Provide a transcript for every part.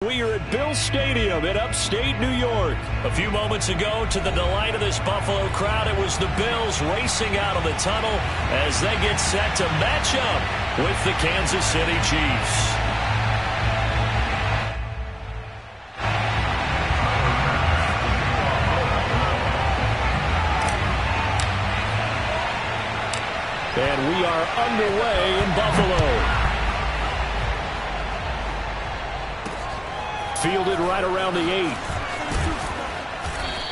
We are at Bill Stadium in upstate New York. A few moments ago, to the delight of this Buffalo crowd, it was the Bills racing out of the tunnel as they get set to match up with the Kansas City Chiefs. And we are underway in Buffalo. Fielded right around the 8.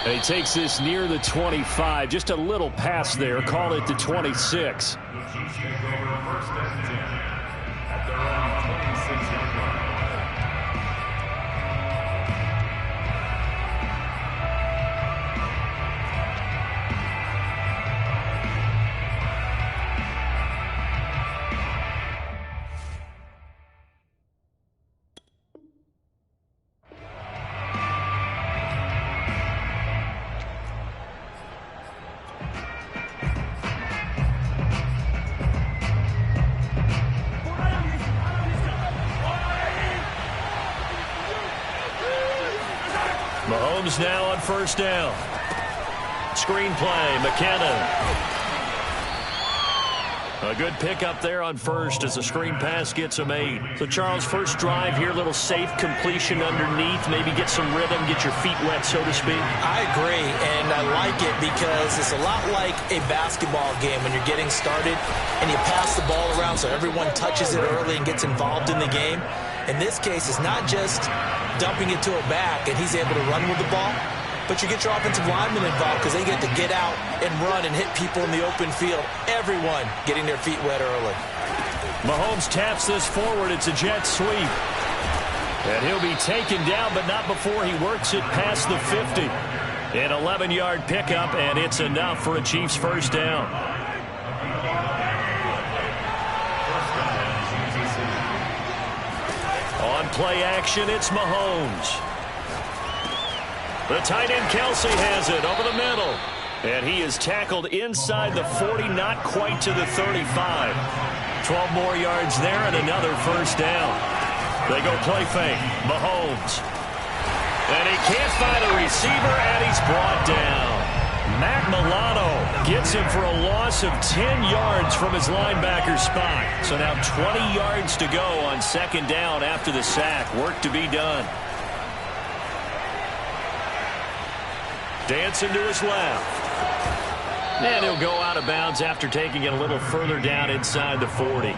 And he takes this near the 25. Just a little pass there. Call it the 26. Mahomes now on first down. Screen play, McKinnon. A good pickup there on first as the screen pass gets him 8. So, Charles, first drive here, little safe completion underneath, maybe get some rhythm, get your feet wet, so to speak. I agree, and I like it because it's a lot like a basketball game when you're getting started and you pass the ball around so everyone touches it early and gets involved in the game. In this case, it's not just dumping it to a back and he's able to run with the ball, but you get your offensive linemen involved because they get to get out and run and hit people in the open field. Everyone getting their feet wet early. Mahomes taps this forward. It's a jet sweep. And he'll be taken down, but not before he works it past the 50. An 11-yard pickup, and it's enough for a Chiefs first down. On play action, it's Mahomes. The tight end Kelsey has it over the middle. And he is tackled inside the 40, not quite to the 35. 12 more yards there and another first down. They go play fake. Mahomes. And he can't find a receiver, and he's brought down. Matt Milano gets him for a loss of 10 yards from his linebacker spot. So now 20 yards to go on second down after the sack. Work to be done. Dancing to his left. And he'll go out of bounds after taking it a little further down inside the 40.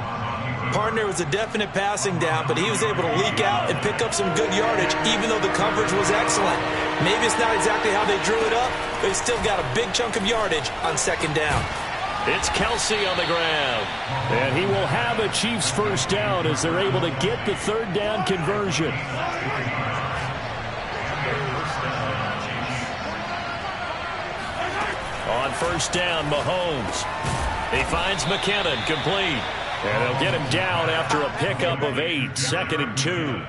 Partner was a definite passing down, but he was able to leak out and pick up some good yardage, even though the coverage was excellent. Maybe it's not exactly how they drew it up, but he still got a big chunk of yardage on second down. It's Kelsey on the ground. And he will have a Chiefs first down as they're able to get the third down conversion. On first down, Mahomes. He finds McKinnon, complete. And they'll get him down after a pickup of 8, 2nd and 2.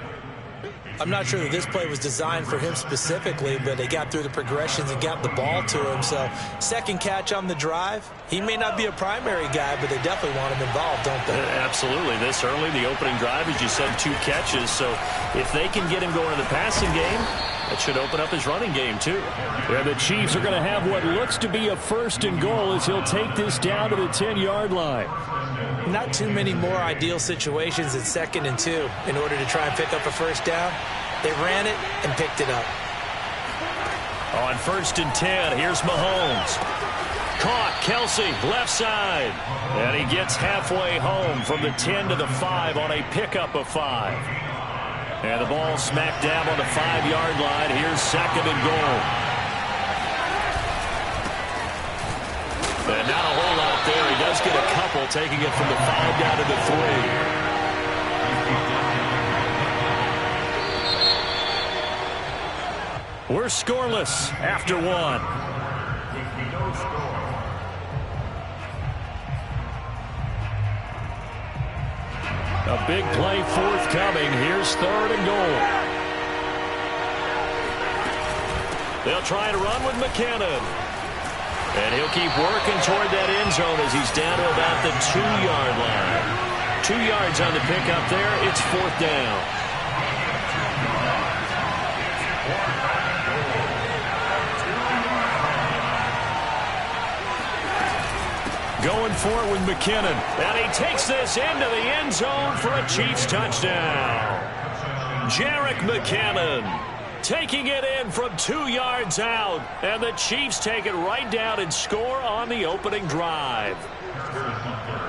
I'm not sure that this play was designed for him specifically, but they got through the progressions and got the ball to him. So, second catch on the drive. He may not be a primary guy, but they definitely want him involved, don't they? Absolutely. This early, the opening drive, as you said, 2 catches. So, if they can get him going in the passing game, that should open up his running game, too. Yeah, the Chiefs are going to have what looks to be a first and goal as he'll take this down to the 10-yard line. Not too many more ideal situations at 2nd and 2 in order to try and pick up a first down. They ran it and picked it up. On 1st and 10, here's Mahomes. Caught, Kelsey, left side. And he gets halfway home from the 10 to the 5 on a pickup of 5. And the ball smacked down on the 5-yard line. Here's 2nd and goal. And not a whole lot there. He does get a couple, taking it from the 5 down to the 3. We're scoreless after 1. A big play forthcoming. Here's 3rd and goal. They'll try to run with McKinnon. And he'll keep working toward that end zone as he's down to about the 2-yard line. 2 yards on the pickup there. It's 4th down. for it with McKinnon. And he takes this into the end zone for a Chiefs touchdown. Jerick McKinnon taking it in from 2 yards out. And the Chiefs take it right down and score on the opening drive.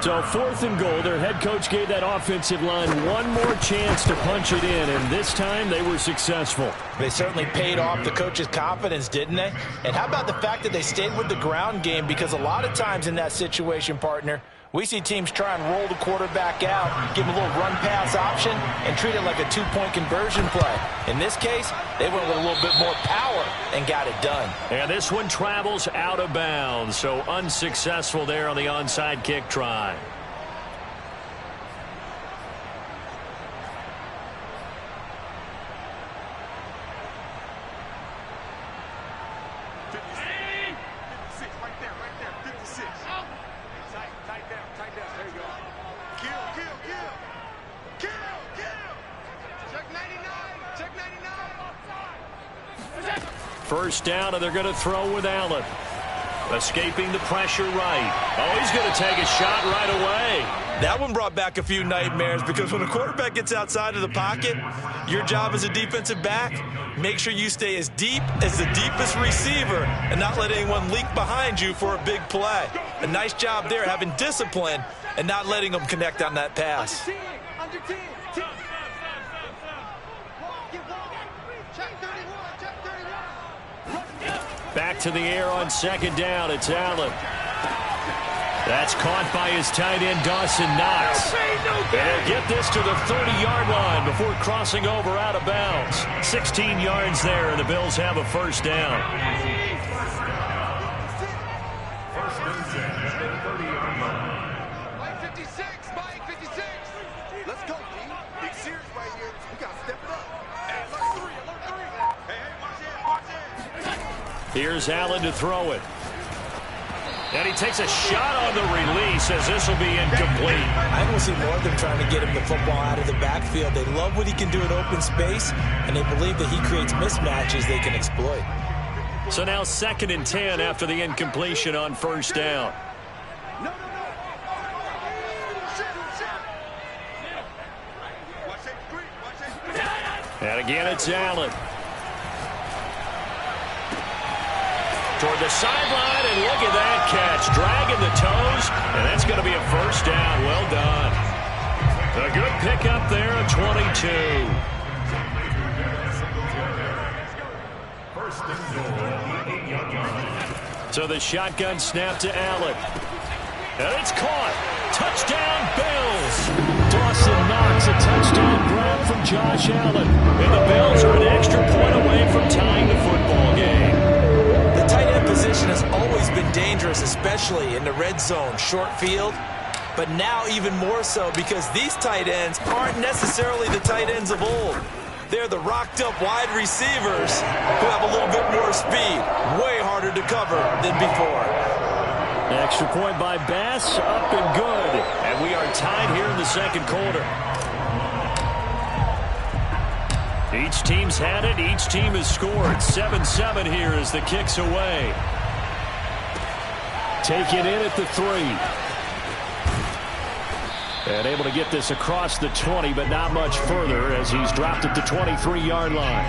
So 4th and goal, their head coach gave that offensive line one more chance to punch it in, and this time they were successful. They certainly paid off the coach's confidence, didn't they? And how about the fact that they stayed with the ground game? Because a lot of times in that situation, partner, we see teams try and roll the quarterback out, give him a little run-pass option, and treat it like a 2-point conversion play. In this case, they went with a little bit more power and got it done. And this one travels out of bounds, so unsuccessful there on the onside kick try. First down, and they're going to throw with Allen. Escaping the pressure right. Oh, he's going to take a shot right away. That one brought back a few nightmares because when a quarterback gets outside of the pocket, your job as a defensive back, make sure you stay as deep as the deepest receiver and not let anyone leak behind you for a big play. A nice job there having discipline and not letting them connect on that pass. Back to the air on second down. It's Allen. That's caught by his tight end, Dawson Knox. And he'll get this to the 30-yard line before crossing over out of bounds. 16 yards there, and the Bills have a first down. Mike 56, Mike 56. Let's go, D. Big series right here. We got to step it up. Hey, alert 3, alert 3. Hey, watch it. Here's Allen to throw it. And he takes a shot on the release as this will be incomplete. I will see more of them trying to get him the football out of the backfield. They love what he can do in open space, and they believe that he creates mismatches they can exploit. So now 2nd and 10 after the incompletion on first down. And again, it's Allen. Toward the sideline, and look at that catch. Dragging the toes, and that's going to be a first down. Well done. A good pickup there at 22. So the shotgun snap to Allen. And it's caught. Touchdown, Bills. Dawson Knox, a touchdown grab from Josh Allen. And the Bills are an extra point away from tying the football game. The tight end position has always been dangerous, especially in the red zone, short field. But now even more so because these tight ends aren't necessarily the tight ends of old. They're the rocked-up wide receivers who have a little bit more speed. Way harder to cover than before. Extra point by Bass, up and good. And we are tied here in the second quarter. Each team's had it. Each team has scored. 7-7 here as the kick's away. Take it in at the 3. And able to get this across the 20, but not much further as he's dropped at the 23-yard line.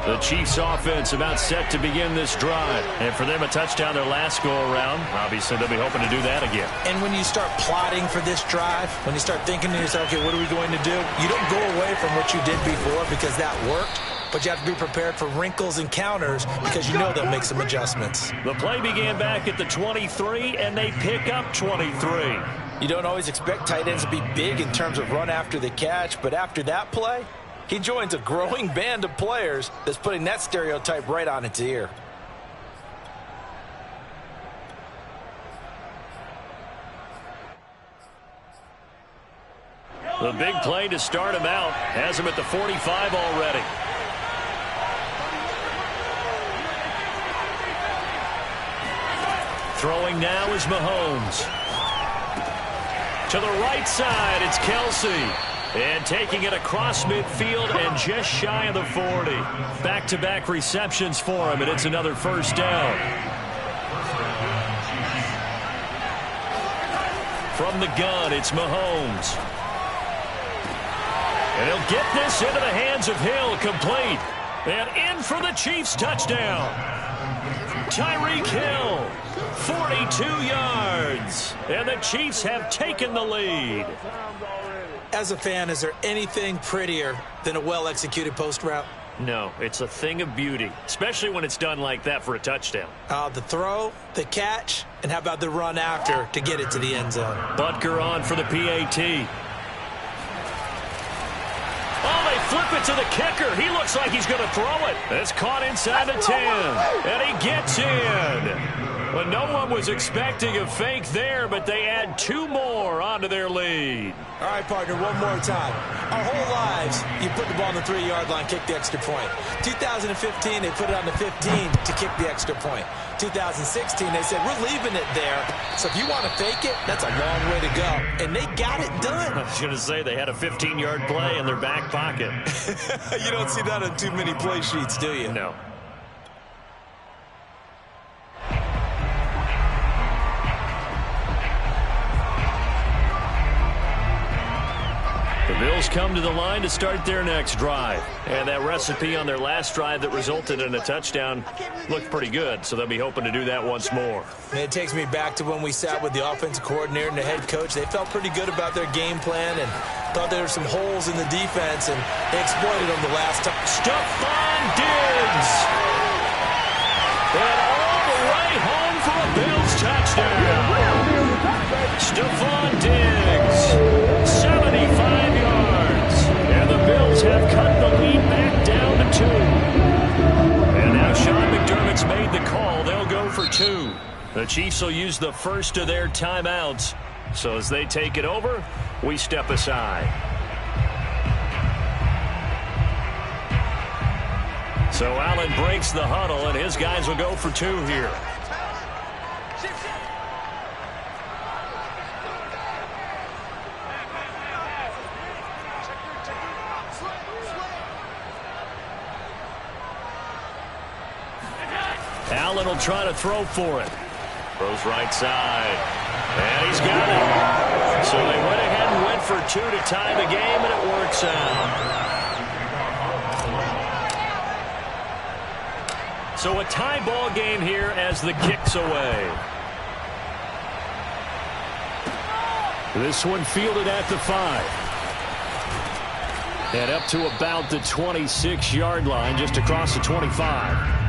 The Chiefs offense about set to begin this drive. And for them, a touchdown their last go-around. Obviously, they'll be hoping to do that again. And when you start plotting for this drive, when you start thinking to yourself, okay, what are we going to do? You don't go away from what you did before because that worked. But you have to be prepared for wrinkles and counters because you know they'll make some adjustments. The play began back at the 23, and they pick up 23. You don't always expect tight ends to be big in terms of run after the catch, but after that play, he joins a growing band of players that's putting that stereotype right on its ear. The big play to start him out has him at the 45 already. Throwing now is Mahomes. To the right side, it's Kelsey. And taking it across midfield and just shy of the 40. Back-to-back receptions for him, and it's another first down. From the gun, it's Mahomes. And he'll get this into the hands of Hill, complete. And in for the Chiefs touchdown. Tyreek Hill, 42 yards. And the Chiefs have taken the lead. As a fan, is there anything prettier than a well-executed post route? No, it's a thing of beauty, especially when it's done like that for a touchdown. The throw, the catch, and how about the run after to get it to the end zone? Butker on for the PAT. Oh, they flip it to the kicker. He looks like he's going to throw it. It's caught inside the 10, and he gets in. Well, no one was expecting a fake there, but they add 2 more onto their lead. All right, partner, one more time. Our whole lives, you put the ball on the 3-yard line, kick the extra point. 2015, they put it on the 15 to kick the extra point. 2016, they said, we're leaving it there. So if you want to fake it, that's a long way to go. And they got it done. I was going to say they had a 15-yard play in their back pocket. You don't see that on too many play sheets, do you? No. The Bills come to the line to start their next drive. And that recipe on their last drive that resulted in a touchdown looked pretty good, so they'll be hoping to do that once more. And it takes me back to when we sat with the offensive coordinator and the head coach. They felt pretty good about their game plan and thought there were some holes in the defense, and they exploited them the last time. Stephon Diggs! And all the way home for a Bills touchdown. Stephon Diggs, 75 yards. And the Bills have cut the lead back down to 2. And now Sean McDermott's made the call. They'll go for 2. The Chiefs will use the first of their timeouts. So as they take it over, we step aside. So Allen breaks the huddle, and his guys will go for 2 here. Allen will try to throw for it. Throws right side. And he's got it. So they went ahead and went for 2 to tie the game, and it works out. So a tie ball game here as the kick's away. This one fielded at the 5. And up to about the 26-yard line, just across the 25.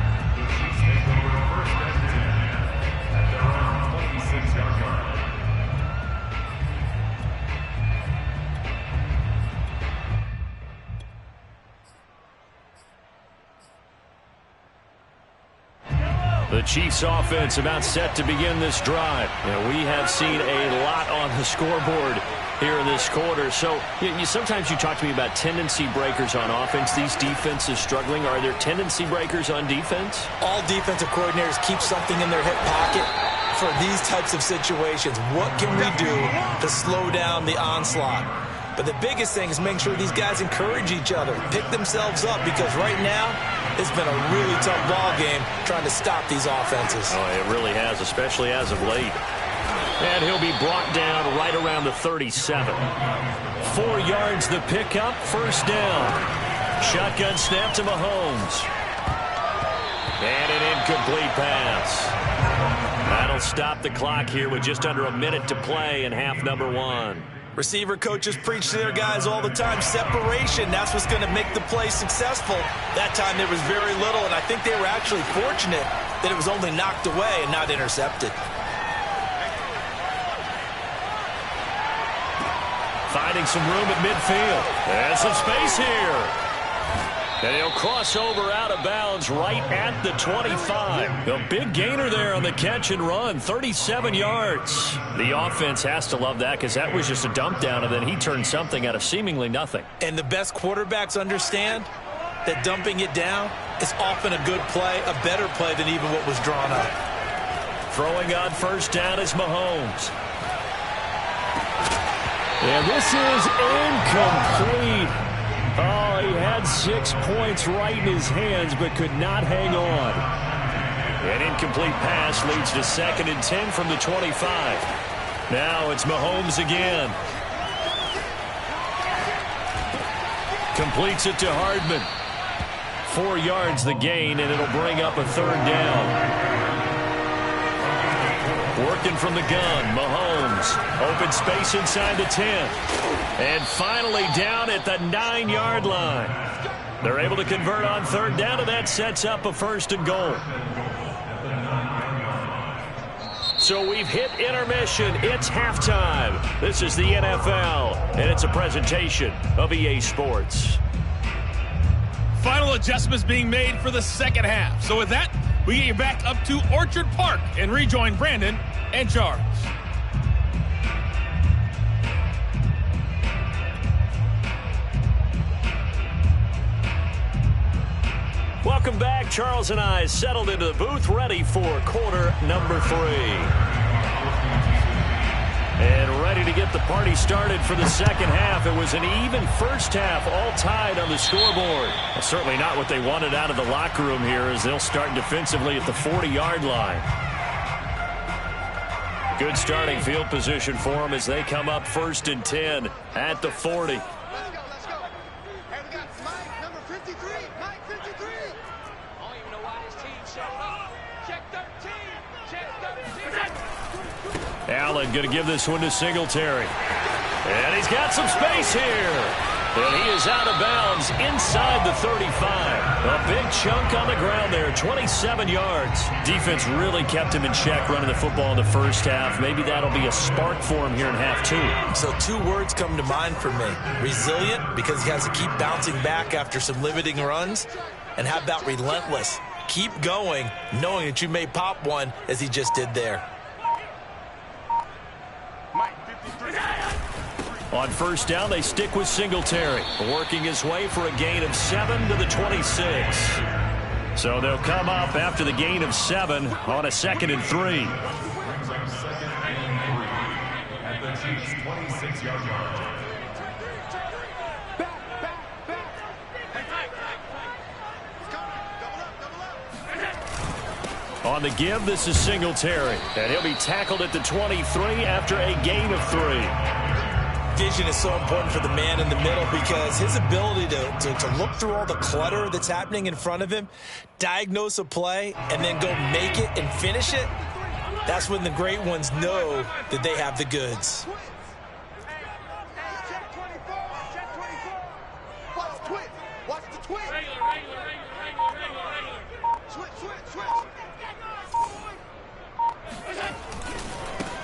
The Chiefs offense about set to begin this drive. And we have seen a lot on the scoreboard here in this quarter. So sometimes you talk to me about tendency breakers on offense. These defenses struggling. Are there tendency breakers on defense? All defensive coordinators keep something in their hip pocket for these types of situations. What can we do to slow down the onslaught? But the biggest thing is making sure these guys encourage each other, pick themselves up, because right now it's been a really tough ball game trying to stop these offenses. Oh, it really has, especially as of late. And he'll be brought down right around the 37. 4 yards the pickup, first down. Shotgun snap to Mahomes. And an incomplete pass. That'll stop the clock here with just under a minute to play in half number 1. Receiver coaches preach to their guys all the time. Separation, that's what's going to make the play successful. That time there was very little, and I think they were actually fortunate that it was only knocked away and not intercepted. Finding some room at midfield. And some space here. And he'll cross over out of bounds right at the 25. A big gainer there on the catch and run, 37 yards. The offense has to love that because that was just a dump down, and then he turned something out of seemingly nothing. And the best quarterbacks understand that dumping it down is often a good play, a better play than even what was drawn up. Throwing on first down is Mahomes. And this is incomplete. Oh, he had 6 points right in his hands, but could not hang on. An incomplete pass leads to 2nd and 10 from the 25. Now it's Mahomes again. Completes it to Hardman. 4 yards the gain, and it'll bring up a 3rd down. Working from the gun, Mahomes. Open space inside the 10. And finally down at the 9-yard line. They're able to convert on 3rd down, and that sets up a 1st and goal. So we've hit intermission. It's halftime. This is the NFL, and it's a presentation of EA Sports. Final adjustments being made for the second half. So with that, we get you back up to Orchard Park and rejoin Brandon and Charles. Welcome back. Charles and I settled into the booth, ready for quarter number 3. And ready to get the party started for the second half. It was an even first half, all tied on the scoreboard. Well, certainly not what they wanted out of the locker room here, as they'll start defensively at the 40-yard line. Good starting field position for them as they come up 1st and 10 at the 40. Let's go. Hey, we got Mike, number 53. Mike, 53. I don't even know why this team showed up. Check 13. Check 13. Allen going to give this one to Singletary. And he's got some space here. And he is out of bounds inside the 35. A big chunk on the ground there, 27 yards. Defense really kept him in check running the football in the first half. Maybe that'll be a spark for him here in half 2. So 2 words come to mind for me. Resilient, because he has to keep bouncing back after some limiting runs. And how about relentless? Keep going, knowing that you may pop one, as he just did there. On 1st down, they stick with Singletary, working his way for a gain of 7 to the 26. So they'll come up after the gain of 7 on a 2nd and 3. At the Chiefs' 26-yard line. On the give, this is Singletary, and he'll be tackled at the 23 after a gain of 3. Vision is so important for the man in the middle, because his ability to look through all the clutter that's happening in front of him, diagnose a play, and then go make it and finish it, that's when the great ones know that they have the goods. Check 24. Check 24. Watch the twitch. Watch the twitch. Regular. Switch.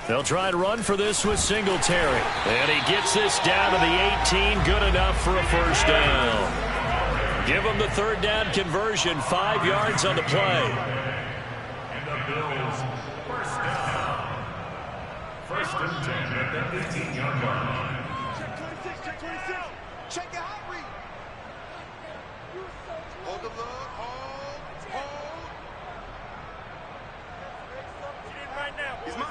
They'll try and run for this with Singletary. And he gets this down to the 18. Good enough for a 1st down. Give him the 3rd down conversion. 5 yards on the play. And the Bills, 1st down. 1st and 10 at the 15-yard line. Check 26. Check your hot read. Hold the look. Hold. Right now. He's mine.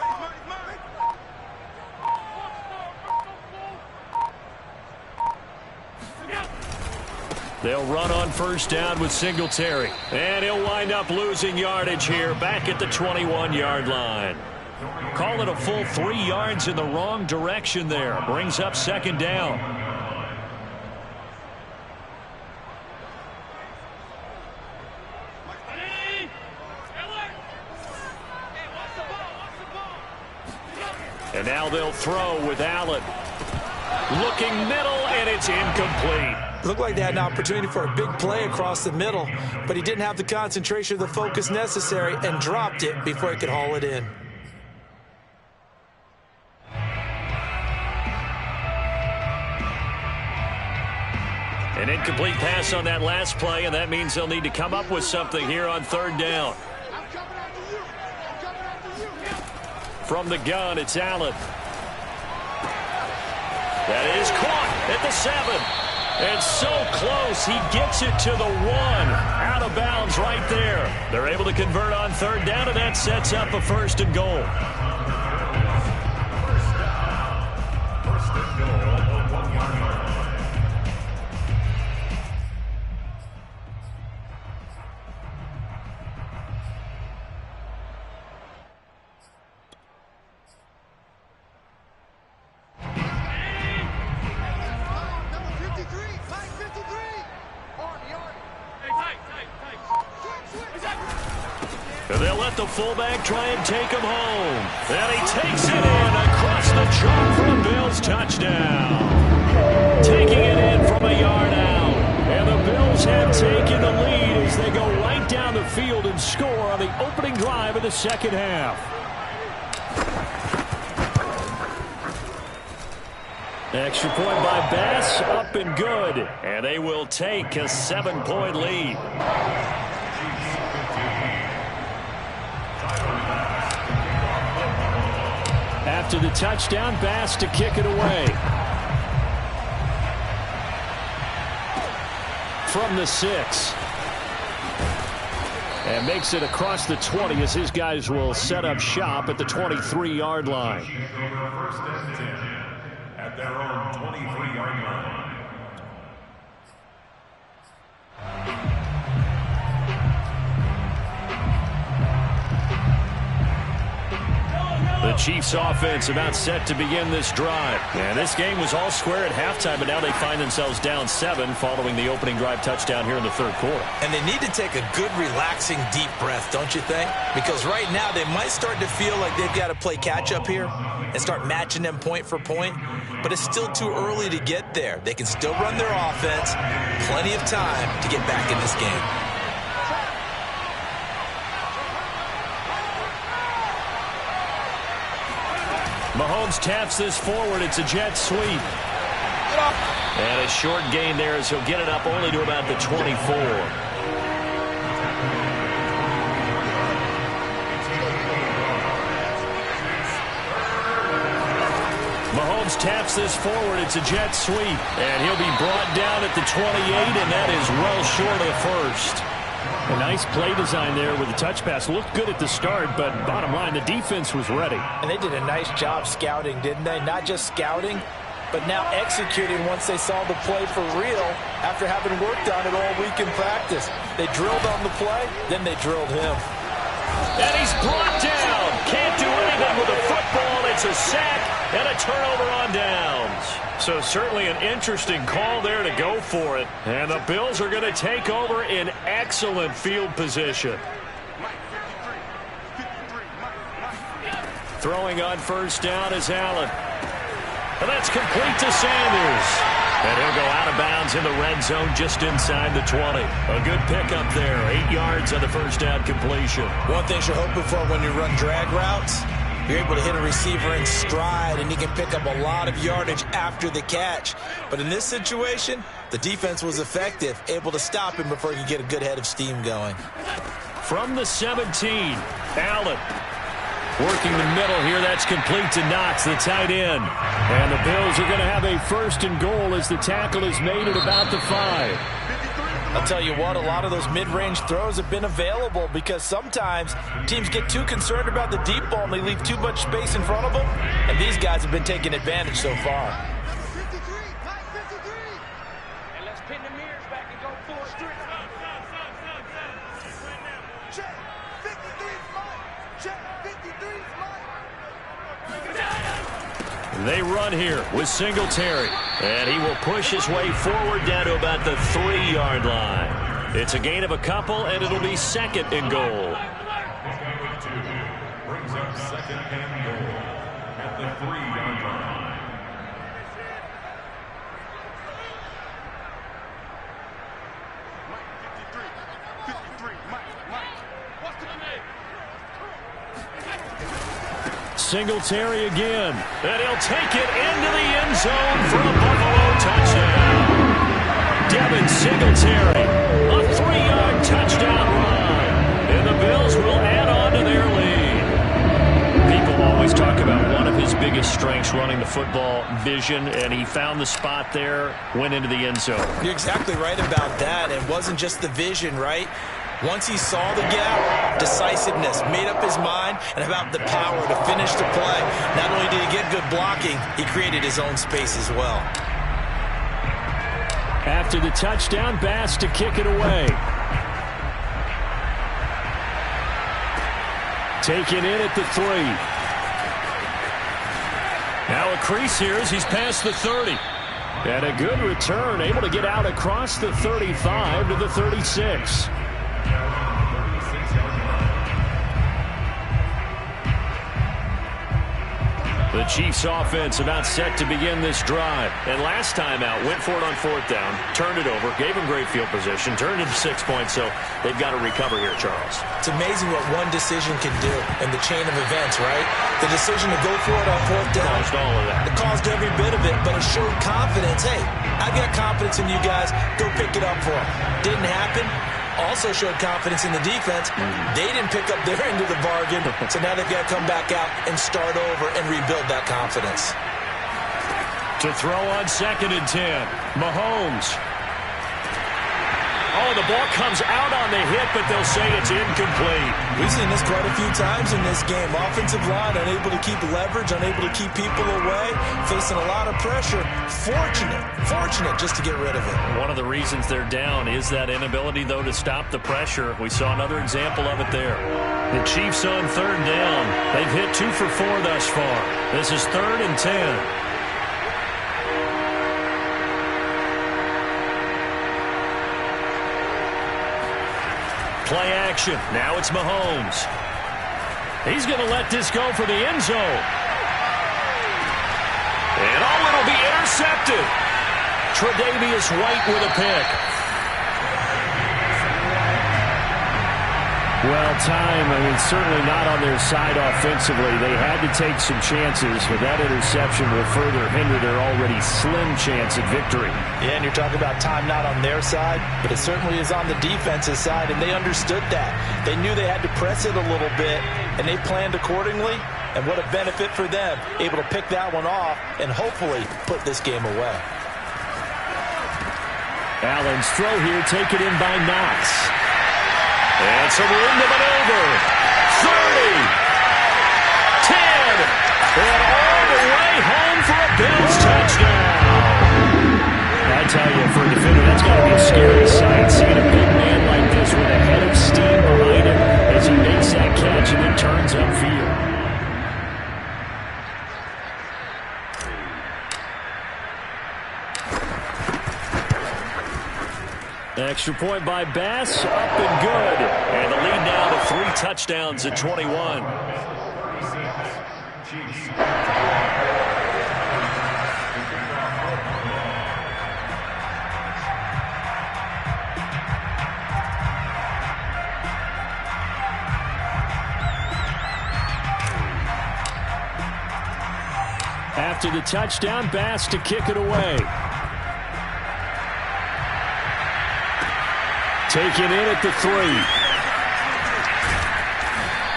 They'll run on 1st down with Singletary. And he'll wind up losing yardage here back at the 21-yard line. Call it a full 3 yards in the wrong direction there. Brings up 2nd down. And now they'll throw with Allen. Looking middle, and it's incomplete. Looked like they had an opportunity for a big play across the middle, but he didn't have the concentration or the focus necessary and dropped it before he could haul it in. An incomplete pass on that last play, and that means they'll need to come up with something here on 3rd down. I'm coming after you. From the gun, it's Allen. That is caught at the 7. And so close, he gets it to the 1. Out of bounds right there. They're able to convert on 3rd down, and that sets up a 1st and goal. 1st and goal. They'll let the fullback try and take him home. And he takes it in across the chalk for a Bills touchdown. Taking it in from a yard out. And the Bills have taken the lead as they go right down the field and score on the opening drive of the second half. Extra point by Bass, up and good. And they will take a 7-point lead. After the touchdown, Bass to kick it away. From the 6. And makes it across the 20 as his guys will set up shop at the 23-yard line. At their own 23-yard line. The Chiefs offense about set to begin this drive. And this game was all square at halftime, but now they find themselves down 7 following the opening drive touchdown here in the third quarter. And they need to take a good, relaxing, deep breath, don't you think? Because right now they might start to feel like they've got to play catch-up here and start matching them point for point. But it's still too early to get there. They can still run their offense. Plenty of time to get back in this game. Mahomes taps this forward. It's a jet sweep. And a short gain there as he'll get it up only to about the 24. Mahomes taps this forward. It's a jet sweep. And he'll be brought down at the 28, and that is well short of the first. A nice play design there with the touch pass. Looked good at the start, but bottom line, the defense was ready. And they did a nice job scouting, didn't they? Not just scouting, but now executing once they saw the play for real after having worked on it all week in practice. They drilled on the play, then they drilled him. And he's brought down. Can't do anything with the football. It's a sack and a turnover on downs. So certainly an interesting call there to go for it. And the Bills are going to take over in excellent field position. Throwing on first down is Allen. And that's complete to Sanders. And he'll go out of bounds in the red zone just inside the 20. A good pickup there. 8 yards on the first down completion. One thing you're hoping for when you run drag routes, you're able to hit a receiver in stride, and he can pick up a lot of yardage after the catch. But in this situation, the defense was effective, able to stop him before he could get a good head of steam going. From the 17, Allen. Working the middle here, that's complete to Knox, the tight end. And the Bills are going to have a first and goal as the tackle is made at about the 5. I'll tell you what, a lot of those mid-range throws have been available because sometimes teams get too concerned about the deep ball and they leave too much space in front of them. And these guys have been taking advantage so far. And let's pin the mirrors back and go full strength. Check. 53's mine. Check. 53's mine. They run here with Singletary. And he will push his way forward down to about the 3-yard line. It's a gain of a couple, and it'll be second and goal. Brings up second and goal at the 3-yard line. Singletary again. And he'll take it into the end zone for a Buffalo touchdown. Devin Singletary, a 3-yard touchdown run. And the Bills will add on to their lead. People always talk about one of his biggest strengths, running the football, vision, and he found the spot there, went into the end zone. You're exactly right about that. It wasn't just the vision, right? Once he saw the gap, decisiveness, made up his mind, and about the power to finish the play. Not only did he get good blocking, he created his own space as well. After the touchdown, Bass to kick it away. Taken in at the 3. Now a crease here as he's past the 30. And a good return, able to get out across the 35 to the 36. The Chiefs offense about set to begin this drive. And last time out, went for it on 4th down, turned it over, gave them great field position, turned it to 6 points, so they've got to recover here, Charles. It's amazing what one decision can do in the chain of events, right? The decision to go for it on 4th down. Caused all of that. It caused every bit of it, but it showed confidence. Hey, I've got confidence in you guys. Go pick it up for them. Didn't happen. Also showed confidence in the defense. They didn't pick up their end of the bargain, so now they've got to come back out and start over and rebuild that confidence. To throw on 2nd and 10, Mahomes. Oh, the ball comes out on the hit, but they'll say it's incomplete. We've seen this quite a few times in this game. Offensive line unable to keep leverage, unable to keep people away, facing a lot of pressure. Fortunate just to get rid of it. One of the reasons they're down is that inability, though, to stop the pressure. We saw another example of it there. The Chiefs on 3rd down. They've hit 2 for 4 thus far. This is 3rd and 10. Play action. Now it's Mahomes. He's going to let this go for the end zone. And it'll be intercepted. Tre'Davious White with a pick. Well, time, certainly not on their side offensively. They had to take some chances, but that interception will further hinder their already slim chance at victory. Yeah, and you're talking about time not on their side, but it certainly is on the defensive side, and they understood that. They knew they had to press it a little bit, and they planned accordingly, and what a benefit for them, able to pick that one off and hopefully put this game away. Allen's throw here taken in by Knox. And some room to maneuver. 30. 10. And all the way home for a Bills touchdown. I tell you, for a defender, that's got to be a scary sight. Seeing a big man like this with a head of steam behind him as he makes that catch and then turns upfield. Extra point by Bass, up and good. And the lead now to 3 touchdowns at 21. After the touchdown, Bass to kick it away. Taken in at the 3.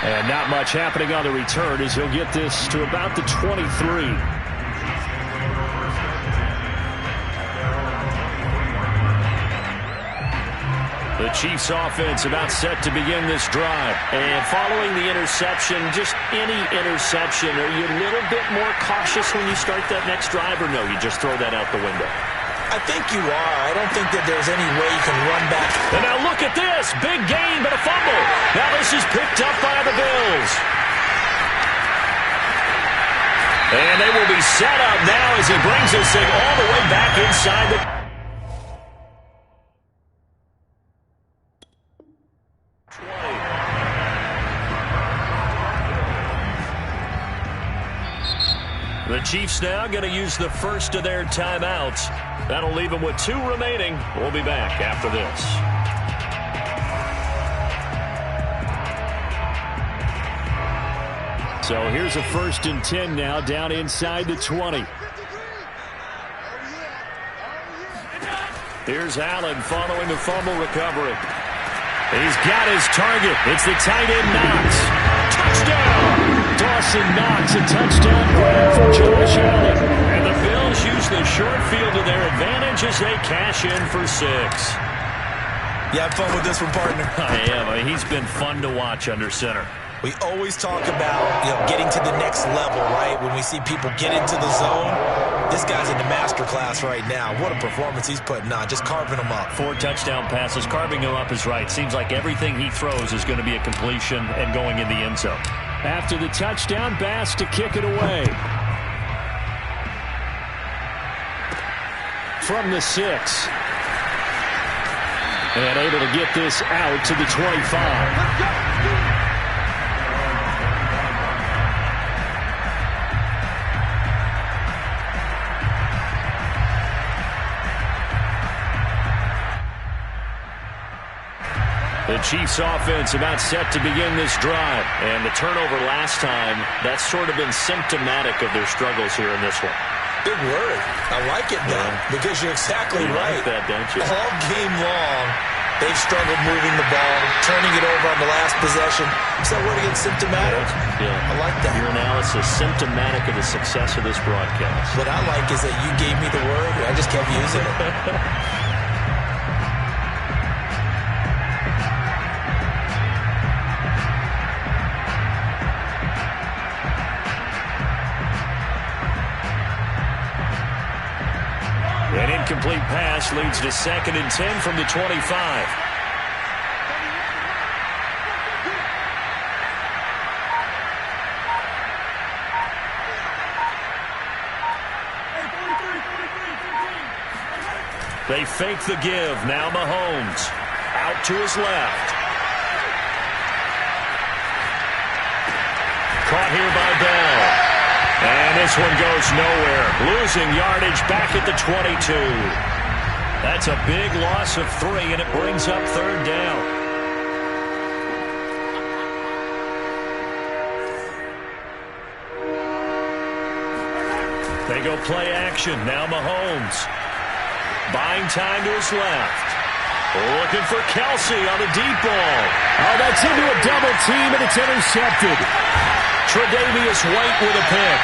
And not much happening on the return as he'll get this to about the 23. The Chiefs offense about set to begin this drive. And following the interception, just any interception, are you a little bit more cautious when you start that next drive, or no, you just throw that out the window? I think you are. I don't think that there's any way you can run back. And now look at this. Big gain, but a fumble. Now this is picked up by the Bills. And they will be set up now as he brings this thing all the way back inside the... The Chiefs now going to use the first of their timeouts. That'll leave them with 2 remaining. We'll be back after this. So here's a 1st and 10 now down inside the 20. Here's Allen following the fumble recovery. He's got his target. It's the tight end Knox. Touchdown! Dawson Knox, a touchdown grab for Josh Allen. And the Bills use the short field to their advantage as they cash in for 6. You have fun with this one, partner? I am. He's been fun to watch under center. We always talk about, getting to the next level, right? When we see people get into the zone, this guy's in the master class right now. What a performance he's putting on, just carving them up. 4 touchdown passes, carving him up is right. Seems like everything he throws is going to be a completion and going in the end zone. After the touchdown, Bass to kick it away. From the 6. And able to get this out to the 25. The Chiefs offense about set to begin this drive. And the turnover last time, that's sort of been symptomatic of their struggles here in this one. Big word. I like it, though, because you're exactly right. Like that, don't you? All game long, they've struggled moving the ball, turning it over on the last possession. Is that word again, symptomatic? Yeah. I like that. Your analysis, symptomatic of the success of this broadcast. What I like is that you gave me the word, I just kept using it. An incomplete pass leads to 2nd and 10 from the 25. They fake the give. Now Mahomes out to his left. Caught here by Bell. And this one goes nowhere. Losing yardage back at the 22. That's a big loss of 3, and it brings up 3rd down. They go play action. Now Mahomes. Buying time to his left. Looking for Kelsey on the deep ball. Oh, that's into a double team, and it's intercepted. Tre'Davious White with a pick.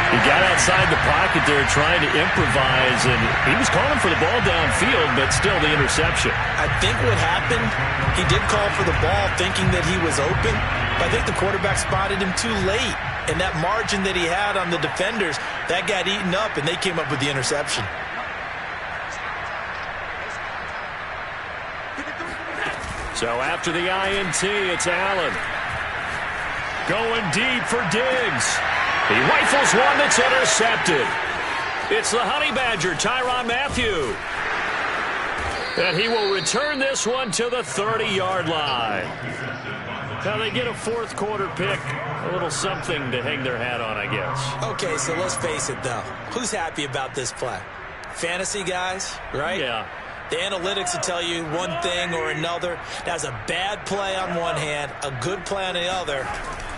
He got outside the pocket there trying to improvise, and he was calling for the ball downfield, but still the interception. I think what happened, he did call for the ball thinking that he was open, but I think the quarterback spotted him too late. And that margin that he had on the defenders, that got eaten up, and they came up with the interception. So after the INT, it's Allen. Going deep for Diggs. He rifles one that's intercepted. It's the Honey Badger, Tyrann Mathieu. And he will return this one to the 30-yard line. Now they get a 4th quarter pick. A little something to hang their hat on, I guess. Okay, so let's face it, though. Who's happy about this play? Fantasy guys, right? Yeah. The analytics will tell you one thing or another. That's a bad play on one hand, a good play on the other,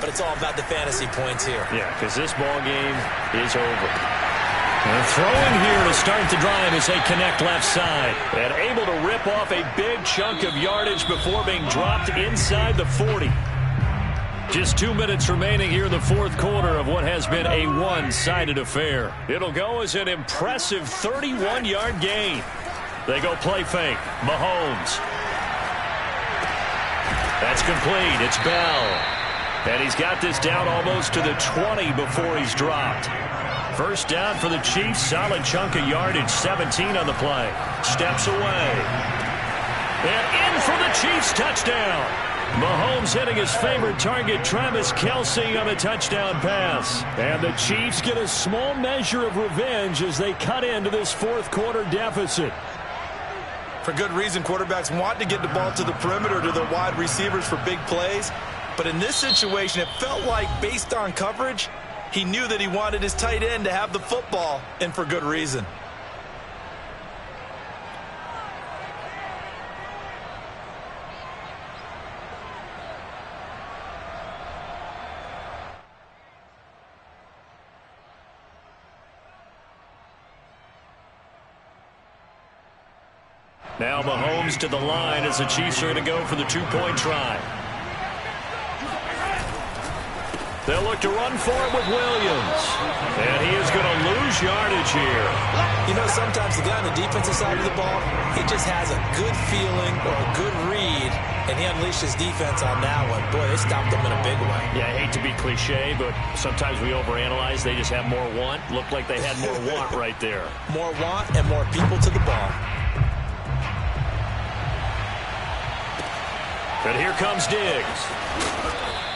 but it's all about the fantasy points here. Yeah, because this ball game is over. And throwing here to start the drive as they connect left side. And able to rip off a big chunk of yardage before being dropped inside the 40. Just 2 minutes remaining here in the 4th quarter of what has been a one-sided affair. It'll go as an impressive 31-yard gain. They go play fake. Mahomes. That's complete. It's Bell. And he's got this down almost to the 20 before he's dropped. First down for the Chiefs. Solid chunk of yardage. 17 on the play. Steps away. And in for the Chiefs touchdown. Mahomes hitting his favorite target, Travis Kelce, on a touchdown pass. And the Chiefs get a small measure of revenge as they cut into this 4th quarter deficit. For good reason, quarterbacks want to get the ball to the perimeter to their wide receivers for big plays. But in this situation, it felt like, based on coverage, he knew that he wanted his tight end to have the football, and for good reason. Now Mahomes to the line as the Chiefs are going to go for the 2-point try. They'll look to run for it with Williams. And he is going to lose yardage here. You know, sometimes the guy on the defensive side of the ball, he just has a good feeling or a good read, and he unleashed his defense on that one. Boy, they stopped him in a big way. Yeah, I hate to be cliche, but sometimes we overanalyze. They just have more want. Looked like they had more want right there. More want and more people to the ball. And here comes Diggs.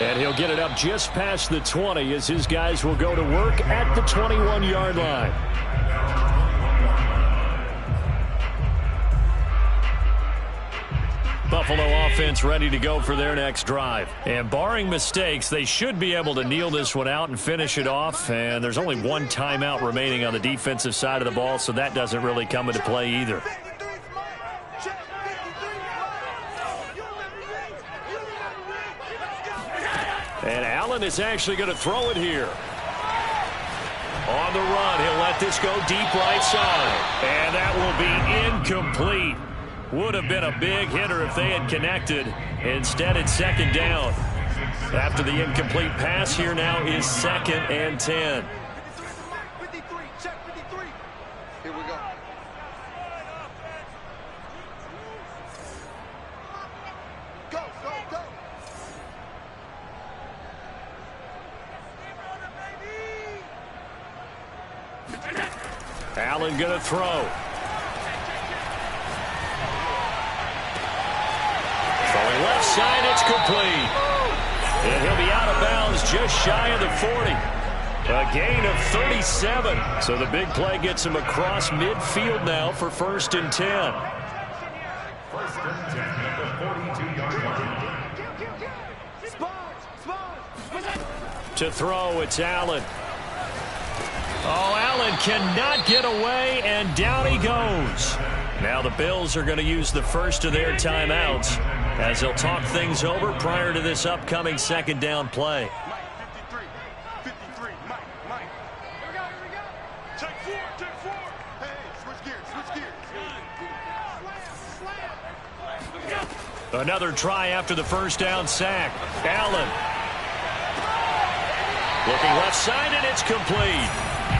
And he'll get it up just past the 20 as his guys will go to work at the 21-yard line. Buffalo offense ready to go for their next drive. And barring mistakes, they should be able to kneel this one out and finish it off. And there's only one timeout remaining on the defensive side of the ball, so that doesn't really come into play either. And Allen is actually going to throw it here. On the run, he'll let this go deep right side. And that will be incomplete. Would have been a big hitter if they had connected. Instead, it's second down. After the incomplete pass, here now is 2nd and 10. 53, check 53. Here we go. Go, go, go. Allen going to throw. Throwing left side, it's complete. And he'll be out of bounds just shy of the 40. A gain of 37. So the big play gets him across midfield now for 1st and 10. 1st and 10 at the 42-yard line. To throw, it's Allen. Oh, Allen cannot get away, and down he goes. Now the Bills are going to use the first of their timeouts as they'll talk things over prior to this upcoming 2nd down play. Mike, 53, Mike. Here we go. Take 4. Hey, switch gears. Another try after the first down sack. Allen. Looking left side, and it's complete.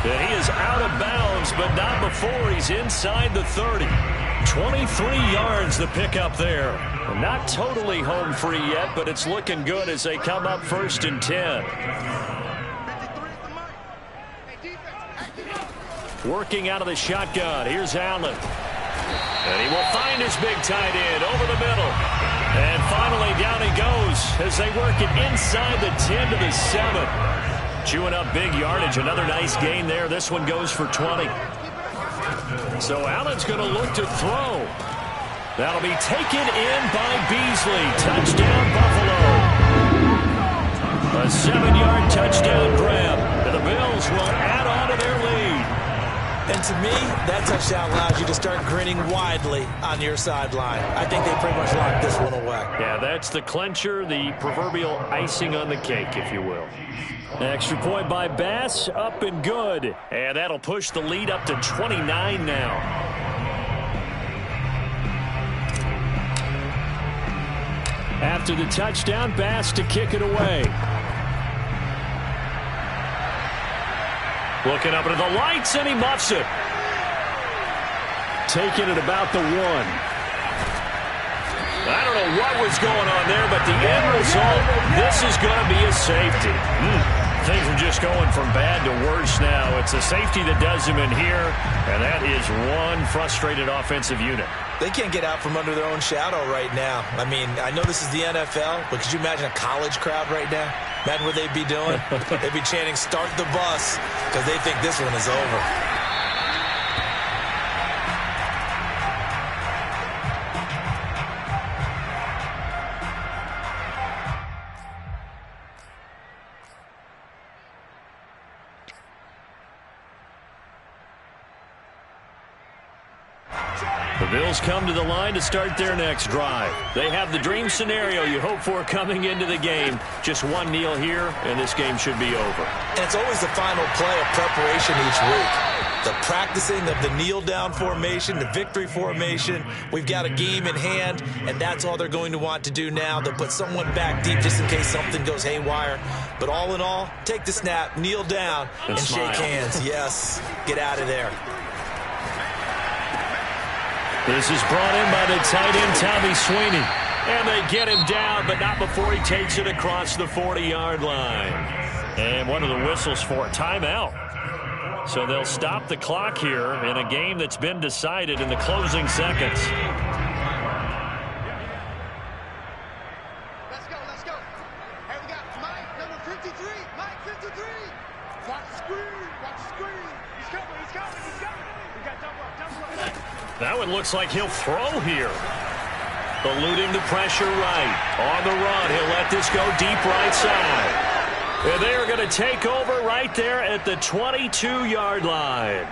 And he is out of bounds, but not before he's inside the 30. 23 yards the pickup there. Not totally home free yet, but it's looking good as they come up 1st and 10. 53 is the Mike. Working out of the shotgun. Here's Allen. And he will find his big tight end over the middle. And finally down he goes as they work it inside the 10 to the 7. Chewing up big yardage. Another nice gain there. This one goes for 20. So Allen's going to look to throw. That'll be taken in by Beasley. Touchdown, Buffalo. A 7-yard touchdown grab. And the Bills will add on to their lead. And to me, that touchdown allows you to start grinning widely on your sideline. I think they pretty much locked this one away. Yeah, that's the clincher, the proverbial icing on the cake, if you will. Extra point by Bass, up and good. And that'll push the lead up to 29 now. After the touchdown, Bass to kick it away. Looking up into the lights, and he muffs it. Taking it about the 1. I don't know what was going on there, but the end result, this is going to be a safety. Things are just going from bad to worse now. It's a safety that does him in here, and that is one frustrated offensive unit. They can't get out from under their own shadow right now. I mean, I know this is the NFL, but could you imagine a college crowd right now? Imagine what they'd be doing. They'd be chanting, "Start the bus," because they think this one is over. The Bills come to the line to start their next drive. They have the dream scenario you hope for coming into the game. Just one kneel here, and this game should be over. And it's always the final play of preparation each week. The practicing of the kneel-down formation, the victory formation. We've got a game in hand, and that's all they're going to want to do now. They'll put someone back deep just in case something goes haywire. But all in all, take the snap, kneel down, and shake hands. Yes, get out of there. This is brought in by the tight end, Tommy Sweeney. And they get him down, but not before he takes it across the 40-yard line. And one of the whistles for a timeout. So they'll stop the clock here in a game that's been decided in the closing seconds. Let's go. Hey, we got Mike, number 53. Mike, 53. Watch the screen. He's coming. We got double up. That one looks like he'll throw here. Eluding the pressure right. On the run, he'll let this go deep right side. And they are going to take over right there at the 22-yard line.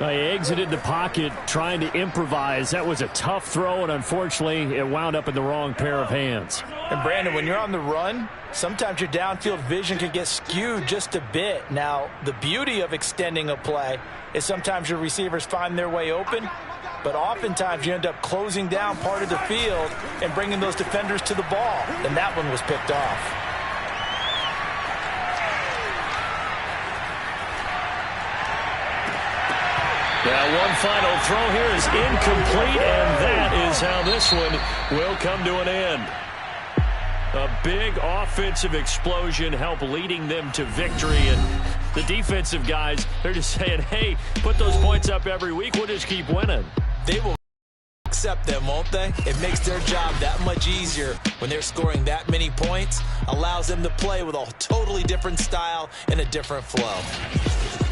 He exited the pocket trying to improvise. That was a tough throw, and unfortunately, it wound up in the wrong pair of hands. And Brandon, when you're on the run, sometimes your downfield vision can get skewed just a bit. Now, the beauty of extending a play is sometimes your receivers find their way open, but oftentimes you end up closing down part of the field and bringing those defenders to the ball. And that one was picked off. Now, one final throw here is incomplete, and that is how this one will come to an end. A big offensive explosion helped leading them to victory, and the defensive guys, they're just saying, hey, put those points up every week, we'll just keep winning. They will accept them, won't they? It makes their job that much easier when they're scoring that many points, allows them to play with a totally different style and a different flow.